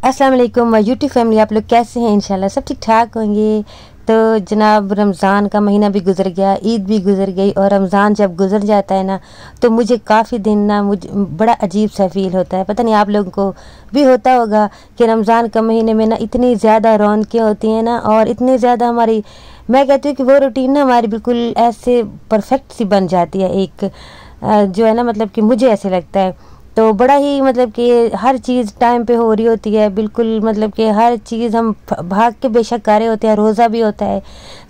अस्सलाम वालेकुम my YouTube family, आप लोग कैसे हैं? इंशाल्लाह सब ठीक ठाक होंगे। तो जनाब रमज़ान का महीना भी गुजर गया, ईद भी गुजर गई और रमज़ान जब गुजर जाता है ना तो मुझे काफ़ी दिन ना मुझे बड़ा अजीब सा फील होता है। पता नहीं आप लोगों को भी होता होगा कि रमज़ान का महीने में ना इतनी ज़्यादा रौनकें होती हैं ना, और इतनी ज़्यादा हमारी, मैं कहती हूँ कि वो रूटीन ना हमारी बिल्कुल ऐसे परफेक्ट सी बन जाती है। एक जो है ना, मतलब कि मुझे ऐसे लगता है तो बड़ा ही, मतलब कि हर चीज़ टाइम पे हो रही होती है बिल्कुल, मतलब कि हर चीज़ हम भाग के बेशक कर रहे होते हैं, रोज़ा भी होता है,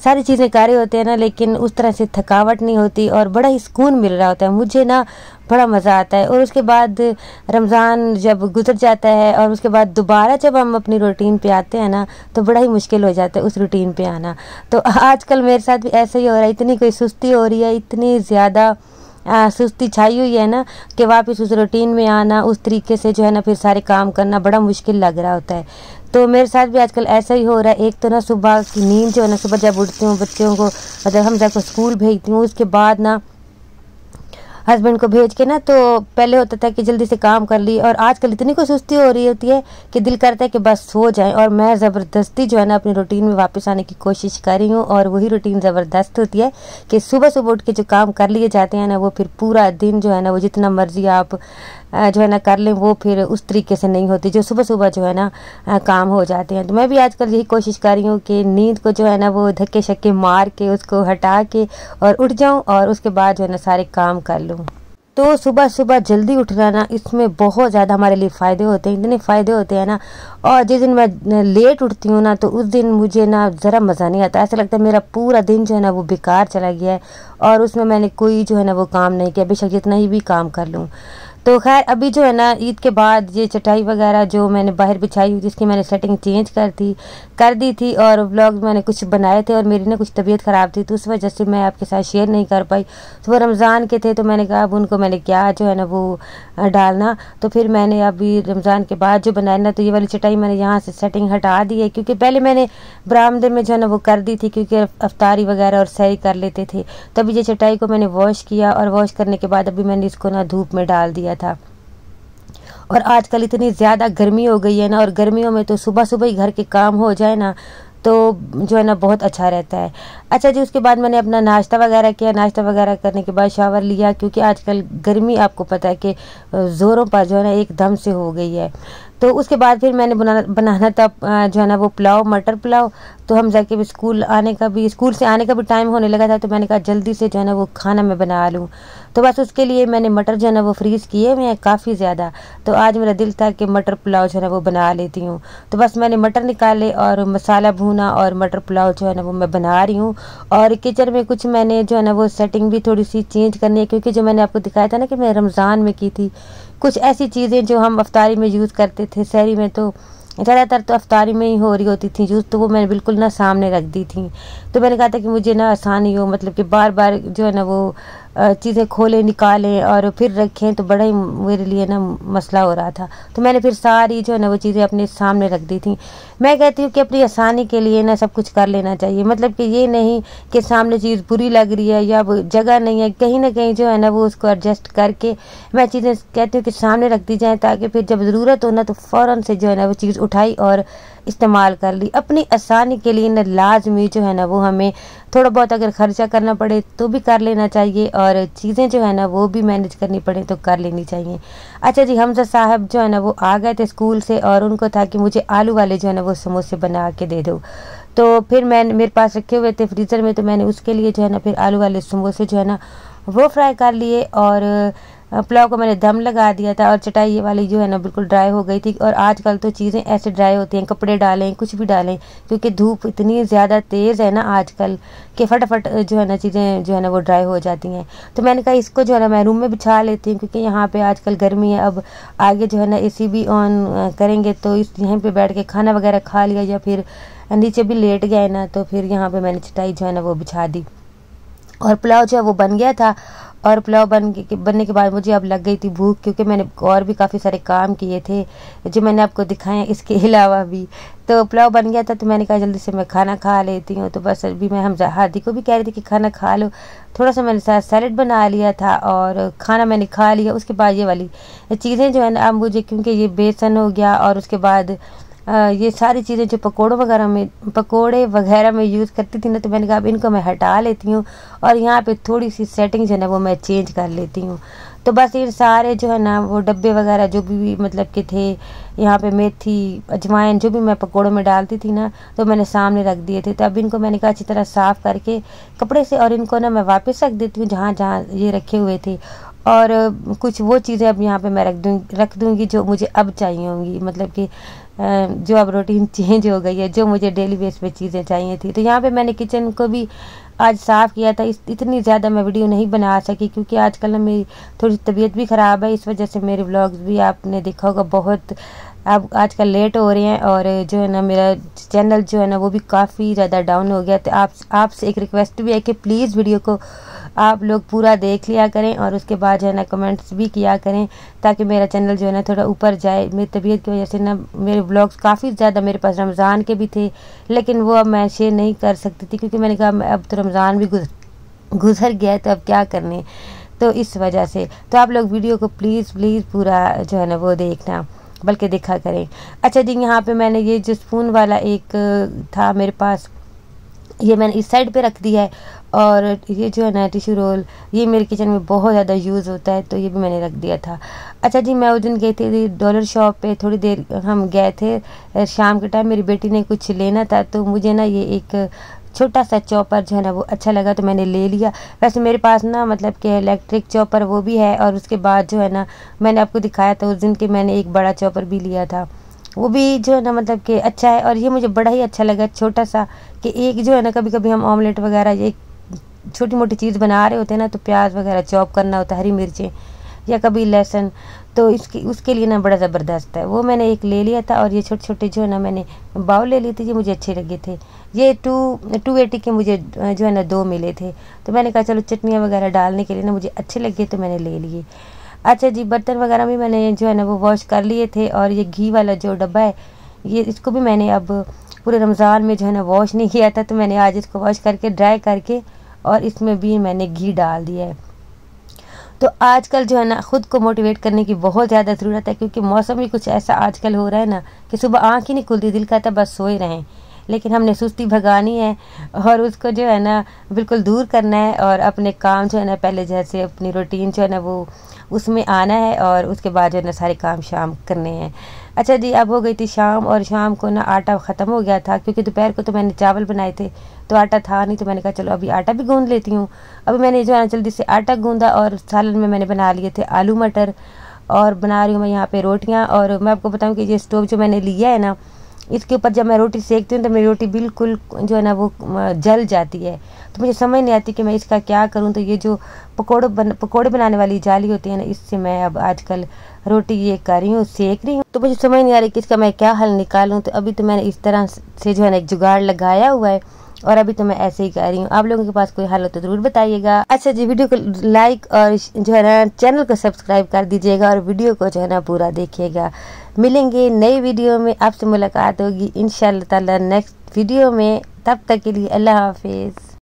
सारी चीज़ें कर रहे होते हैं ना, लेकिन उस तरह से थकावट नहीं होती और बड़ा ही सुकून मिल रहा होता है। मुझे ना बड़ा मज़ा आता है। और उसके बाद रमज़ान जब गुजर जाता है और उसके बाद दोबारा जब हम अपनी रूटीन पे आते हैं ना तो बड़ा ही मुश्किल हो जाता है उस रूटीन पे आना। तो आजकल मेरे साथ भी ऐसा ही हो रहा है, इतनी कोई सुस्ती हो रही है, इतनी ज़्यादा सुस्ती छाई हुई है ना कि वापस उस रूटीन में आना, उस तरीके से जो है ना फिर सारे काम करना बड़ा मुश्किल लग रहा होता है। तो मेरे साथ भी आजकल ऐसा ही हो रहा है। एक तो ना सुबह की नींद जो है ना, सुबह जब उठती हूँ बच्चों को, मतलब हम जब स्कूल भेजती हूँ, उसके बाद ना हस्बैंड को भेज के ना, तो पहले होता था कि जल्दी से काम कर ली, और आजकल इतनी को सुस्ती हो रही होती है कि दिल करता है कि बस सो जाए। और मैं ज़बरदस्ती जो है ना अपनी रूटीन में वापस आने की कोशिश कर रही हूँ, और वही रूटीन ज़बरदस्त होती है कि सुबह सुबह उठ के जो काम कर लिए जाते हैं ना, वो फिर पूरा दिन जो है ना, वो जितना मर्जी आप जो है ना कर लें, वो फिर उस तरीके से नहीं होती जो सुबह सुबह जो है ना काम हो जाते हैं। तो मैं भी आजकल यही कोशिश कर रही हूँ कि नींद को जो है ना वो धक्के शक्के मार के उसको हटा के और उठ जाऊँ, और उसके बाद जो है ना सारे काम कर लूँ। तो सुबह सुबह जल्दी उठना ना, इसमें बहुत ज़्यादा हमारे लिए फ़ायदे होते हैं, इतने फ़ायदे होते हैं ना। और जिस दिन मैं लेट उठती हूँ ना तो उस दिन मुझे ना ज़रा मज़ा नहीं आता, ऐसा लगता है मेरा पूरा दिन जो है ना वो बेकार चला गया है और उसमें मैंने कोई जो है ना वो काम नहीं किया, बेशक जितना ही भी काम कर लूँ। तो खैर अभी जो है ना ईद के बाद ये चटाई वगैरह जो मैंने बाहर बिछाई हुई, जिसकी मैंने सेटिंग चेंज कर दी थी, और व्लॉग मैंने कुछ बनाए थे, और मेरी ना कुछ तबीयत ख़राब थी तो उस वजह से मैं आपके साथ शेयर नहीं कर पाई। तो वो रमज़ान के थे तो मैंने कहा अब उनको मैंने क्या जो है ना वो डालना। तो फिर मैंने अभी रमज़ान के बाद जो बनाया ना, तो ये वाली चटाई मैंने यहाँ से सेटिंग हटा दी है, क्योंकि पहले मैंने बरामदे में जो है ना वो कर दी थी, क्योंकि अफ्तारी वगैरह और सैरी कर लेते थे। तभी ये चटाई को मैंने वॉश किया, और वॉश करने के बाद अभी मैंने इसको ना धूप में डाल दिया था। और आजकल इतनी ज़्यादा गर्मी हो गई है ना, और गर्मियों में तो सुबह सुबह ही घर के काम हो जाए ना तो जो है ना बहुत अच्छा रहता है। अच्छा जी, उसके बाद मैंने अपना नाश्ता वगैरह किया। नाश्ता वगैरह करने के बाद शावर लिया, क्योंकि आजकल गर्मी आपको पता है कि ज़ोरों पर जो है ना एकदम से हो गई है। तो उसके बाद फिर मैंने बनाना था जो है ना वो पुलाव, मटर पुलाव। तो हम जाके भी स्कूल से आने का भी टाइम होने लगा था, तो मैंने कहा जल्दी से जो है ना वो खाना मैं बना लूँ। तो बस उसके लिए मैंने मटर जो है ना वो फ्रीज़ किए हुए हैं काफ़ी ज़्यादा। तो आज मेरा दिल था कि मटर पुलाव जो है ना वो बना लेती हूँ। तो बस मैंने मटर निकाले और मसाला भूना, और मटर पुलाव जो है ना वो मैं बना रही हूँ। और किचन में कुछ मैंने जो है ना वो सेटिंग भी थोड़ी सी चेंज करनी है, क्योंकि जो मैंने आपको दिखाया था ना कि मैं रमज़ान में की थी, कुछ ऐसी चीज़ें जो हम अफ्तारी में यूज़ करते थे, सहरी में तो ज़्यादातर तो अफ्तारी में ही हो रही होती थी यूज़, तो वो मैंने बिल्कुल ना सामने रख दी थी। तो मैंने कहा था कि मुझे ना आसानी हो, मतलब कि बार बार जो है ना वो चीज़ें खोलें निकालें और फिर रखें, तो बड़ा ही मेरे लिए ना मसला हो रहा था। तो मैंने फिर सारी जो है ना वो चीज़ें अपने सामने रख दी थी। मैं कहती हूँ कि अपनी आसानी के लिए ना सब कुछ कर लेना चाहिए, मतलब कि ये नहीं कि सामने चीज़ बुरी लग रही है या जगह नहीं है, कहीं ना कहीं जो है ना वो उसको एडजस्ट करके मैं चीज़ें कहती हूँ कि सामने रख दी जाएँ, ताकि फिर जब ज़रूरत हो ना तो फ़ौरन से जो है ना वो चीज़ उठाई और इस्तेमाल कर ली। अपनी आसानी के लिए ना लाजमी जो है ना वो हमें थोड़ा बहुत अगर खर्चा करना पड़े तो भी कर लेना चाहिए, और चीज़ें जो है ना वो भी मैनेज करनी पड़े तो कर लेनी चाहिए। अच्छा जी, हमजा साहब जो है ना वो आ गए थे स्कूल से, और उनको था कि मुझे आलू वाले जो है ना वो समोसे बना के दे दो। तो फिर मेरे पास रखे हुए थे फ्रीज़र में, तो मैंने उसके लिए जो है ना फिर आलू वाले समोसे जो है ना वो फ्राई कर लिए, और पुलाव को मैंने दम लगा दिया था। और चटाई ये वाली जो है ना बिल्कुल ड्राई हो गई थी। और आजकल तो चीज़ें ऐसे ड्राई होती हैं, कपड़े डालें कुछ भी डालें, क्योंकि धूप इतनी ज़्यादा तेज़ है ना आजकल कि फटाफट जो है ना चीज़ें जो है ना वो ड्राई हो जाती हैं। तो मैंने कहा इसको जो है ना मैं रूम में बिछा लेती हूँ, क्योंकि यहाँ पे आजकल गर्मी है। अब आगे जो है ना एसी भी ऑन करेंगे, तो इस यहीं पे बैठ के खाना वगैरह खा लिया या फिर नीचे भी लेट गए ना, तो फिर यहाँ पे मैंने चटाई जो है ना वो बिछा दी, और पुलाव जो है वो बन गया था। और पुलाव बनने के बाद मुझे अब लग गई थी भूख, क्योंकि मैंने और भी काफ़ी सारे काम किए थे जो मैंने आपको दिखाए इसके अलावा भी। तो पुलाव बन गया था तो मैंने कहा जल्दी से मैं खाना खा लेती हूँ। तो बस अभी मैं हम हादी को भी कह रही थी कि खाना खा लो। थोड़ा सा मैंने साथ सैलेड बना लिया था और खाना मैंने खा लिया। उसके बाद ये वाली चीज़ें जो है ना, अब मुझे क्योंकि ये बेसन हो गया और उसके बाद ये सारी चीज़ें जो पकोड़े वगैरह में यूज़ करती थी ना, तो मैंने कहा अब इनको मैं हटा लेती हूँ और यहाँ पे थोड़ी सी सेटिंग जो है ना वो मैं चेंज कर लेती हूँ। तो बस ये सारे जो है ना वो डब्बे वगैरह जो भी मतलब के थे, यहाँ पे मेथी अजवाइन जो भी मैं पकोड़ों में डालती थी ना, तो मैंने सामने रख दिए थे। तो अब इनको मैंने कहा अच्छी तरह साफ़ करके कपड़े से और इनको ना मैं वापस रख देती हूँ जहाँ जहाँ ये रखे हुए थे। और कुछ वो चीज़ें अब यहाँ पे मैं रख दूँगी जो मुझे अब चाहिए होंगी, मतलब कि जो अब रूटीन चेंज हो गई है, जो मुझे डेली बेस पे चीज़ें चाहिए थी। तो यहाँ पे मैंने किचन को भी आज साफ़ किया था। इतनी ज़्यादा मैं वीडियो नहीं बना सकी क्योंकि आजकल ना मेरी थोड़ी तबीयत भी ख़राब है, इस वजह से मेरे व्लॉग्स भी आपने देखा होगा बहुत अब आजकल लेट हो रहे हैं। और जो है ना मेरा चैनल जो है ना वो भी काफ़ी ज़्यादा डाउन हो गया। तो आपसे एक रिक्वेस्ट भी है कि प्लीज़ वीडियो को आप लोग पूरा देख लिया करें और उसके बाद जो है ना कमेंट्स भी किया करें, ताकि मेरा चैनल जो है ना थोड़ा ऊपर जाए। मेरी तबीयत की वजह से ना मेरे व्लॉग्स काफ़ी ज़्यादा मेरे पास रमज़ान के भी थे, लेकिन वो अब मैं शेयर नहीं कर सकती थी क्योंकि मैंने कहा अब तो रमज़ान भी गुजर गया है, तो अब क्या करने। तो इस वजह से तो आप लोग वीडियो को प्लीज़ पूरा जो है ना वो देखना, बल्कि देखा करें। अच्छा जी, यहाँ पे मैंने ये जो स्पून वाला एक था मेरे पास, ये मैंने इस साइड पे रख दिया है। और ये जो है ना टिश्यू रोल, ये मेरे किचन में बहुत ज़्यादा यूज़ होता है, तो ये भी मैंने रख दिया था। अच्छा जी, मैं उस दिन गई थी डॉलर शॉप पे, थोड़ी देर हम गए थे शाम के टाइम। मेरी बेटी ने कुछ लेना था, तो मुझे ना ये एक छोटा सा चॉपर जो है ना वो अच्छा लगा, तो मैंने ले लिया। वैसे मेरे पास ना मतलब कि इलेक्ट्रिक चॉपर वो भी है, और उसके बाद जो है ना मैंने आपको दिखाया था उस दिन कि मैंने एक बड़ा चॉपर भी लिया था, वो भी जो है ना मतलब कि अच्छा है। और ये मुझे बड़ा ही अच्छा लगा, छोटा सा, कि एक जो है ना कभी कभी हम ऑमलेट वगैरह ये छोटी मोटी चीज़ बना रहे होते हैं ना, तो प्याज वगैरह चॉप करना होता है, हरी मिर्चें या कभी लहसुन, तो उसके लिए ना बड़ा ज़बरदस्त है। वो मैंने एक ले लिया था। और ये छोटे छोटे जो है ना मैंने बाउल ले लिए थे, ये मुझे अच्छे लगे थे। ये 280 के मुझे जो है ना 2 मिले थे, तो मैंने कहा चलो चटनियाँ वगैरह डालने के लिए ना मुझे अच्छे लगे, तो मैंने ले लिए। अच्छा जी, बर्तन वगैरह भी मैंने जो है ना वो वॉश कर लिए थे। और ये घी वाला जो डब्बा है, ये इसको भी मैंने अब पूरे रमज़ान में जो है ना वॉश नहीं किया था, तो मैंने आज इसको वॉश करके ड्राई करके और इसमें भी मैंने घी डाल दिया है। तो आजकल जो है ना ख़ुद को मोटिवेट करने की बहुत ज़्यादा ज़रूरत है, क्योंकि मौसम भी कुछ ऐसा आजकल हो रहा है ना कि सुबह आँख ही नहीं खुलती, दिल कहता बस सोए रहें। लेकिन हमने सुस्ती भगानी है और उसको जो है ना बिल्कुल दूर करना है, और अपने काम जो है ना पहले जैसे अपनी रूटीन जो है ना वो उसमें आना है, और उसके बाद जो है ना सारे काम शाम करने हैं। अच्छा जी, अब हो गई थी शाम, और शाम को ना आटा ख़त्म हो गया था, क्योंकि दोपहर को तो मैंने चावल बनाए थे तो आटा था नहीं, तो मैंने कहा चलो अभी आटा भी गूंद लेती हूँ। अभी मैंने जो है जल्दी से आटा गूंदा, और सालन में मैंने बना लिए थे आलू मटर, और बना रही हूँ मैं यहाँ पे रोटियाँ। और मैं आपको बताऊँ कि ये स्टोव जो मैंने लिया है ना, इसके ऊपर जब मैं रोटी सेकती हूँ तो मेरी रोटी बिल्कुल जो है ना वो जल जाती है, तो मुझे समझ नहीं आती कि मैं इसका क्या करूँ। तो ये जो पकोड़े बनाने वाली जाली होती है ना, इससे मैं अब आजकल रोटी ये कर रही हूँ, सेक रही हूँ। तो मुझे समझ नहीं आ रही कि इसका मैं क्या हल निकालूँ। तो अभी तो मैंने इस तरह से जो है ना एक जुगाड़ लगाया हुआ है, और अभी तो मैं ऐसे ही कर रही हूँ। आप लोगों के पास कोई हल हो तो जरूर बताइएगा। अच्छा जी, वीडियो को लाइक और जो है ना चैनल को सब्सक्राइब कर दीजिएगा, और वीडियो को जो है ना पूरा देखिएगा। मिलेंगे नई वीडियो में, आपसे मुलाकात होगी इंशाअल्लाह ताला नेक्स्ट वीडियो में। तब तक के लिए अल्लाह हाफिज़।